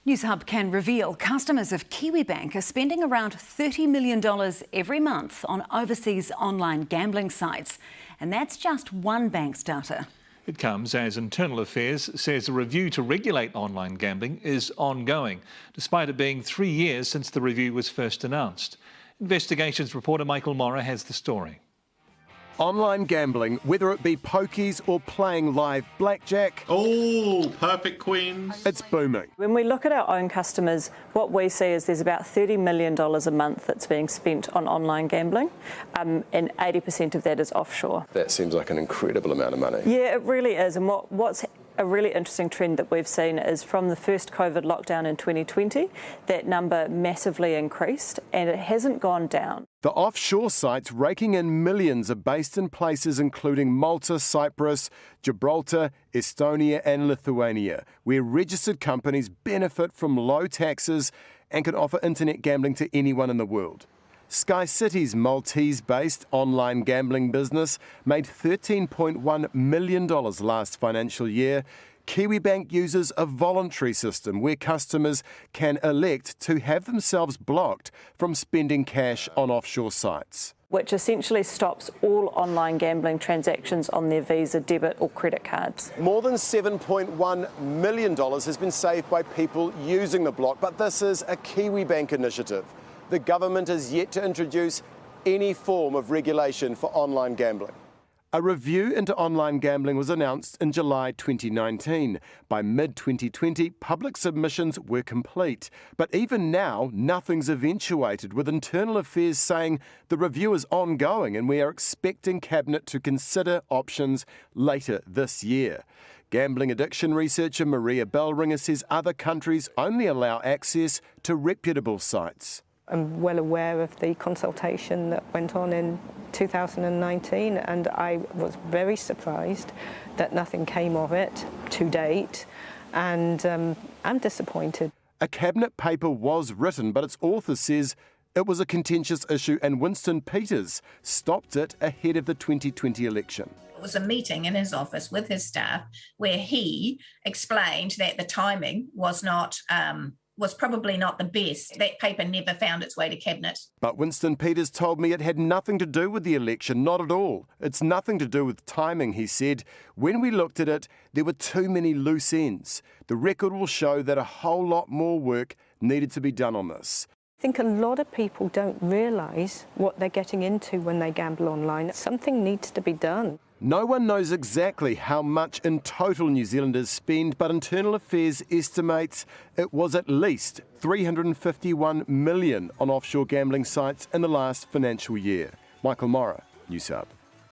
Newshub can reveal customers of Kiwibank are spending around $30 million every month on overseas online gambling sites. And that's just one bank's data. It comes as Internal Affairs says a review to regulate online gambling is ongoing, despite it being 3 years since the review was first announced. Investigations reporter Michael Morra has the story. Online gambling, whether it be pokies or playing live blackjack. Oh, perfect queens. It's booming. When we look at our own customers, what we see is there's about $30 million a month that's being spent on online gambling, and 80% of that is offshore. That seems like an incredible amount of money. Yeah, it really is. And what's a really interesting trend that we've seen is from the first COVID lockdown in 2020, that number massively increased and it hasn't gone down. The offshore sites raking in millions are based in places including Malta, Cyprus, Gibraltar, Estonia and Lithuania, where registered companies benefit from low taxes and can offer internet gambling to anyone in the world. Sky City's Maltese-based online gambling business made $13.1 million last financial year. Kiwibank uses a voluntary system where customers can elect to have themselves blocked from spending cash on offshore sites, which essentially stops all online gambling transactions on their Visa, debit or credit cards. More than $7.1 million has been saved by people using the block, but this is a Kiwibank initiative. The government has yet to introduce any form of regulation for online gambling. A review into online gambling was announced in July 2019. By mid-2020, public submissions were complete. But even now, nothing's eventuated, with Internal Affairs saying the review is ongoing and we are expecting Cabinet to consider options later this year. Gambling addiction researcher Maria Bellringer says other countries only allow access to reputable sites. I'm well aware of the consultation that went on in 2019 and I was very surprised that nothing came of it to date, and I'm disappointed. A Cabinet paper was written, but its author says it was a contentious issue and Winston Peters stopped it ahead of the 2020 election. It was a meeting in his office with his staff where he explained that the timing was probably not the best. That paper never found its way to Cabinet. But Winston Peters told me it had nothing to do with the election, not at all. It's nothing to do with timing, he said. When we looked at it, there were too many loose ends. The record will show that a whole lot more work needed to be done on this. I think a lot of people don't realise what they're getting into when they gamble online. Something needs to be done. No one knows exactly how much in total New Zealanders spend, but Internal Affairs estimates it was at least $351 million on offshore gambling sites in the last financial year. Michael Morra, Newshub.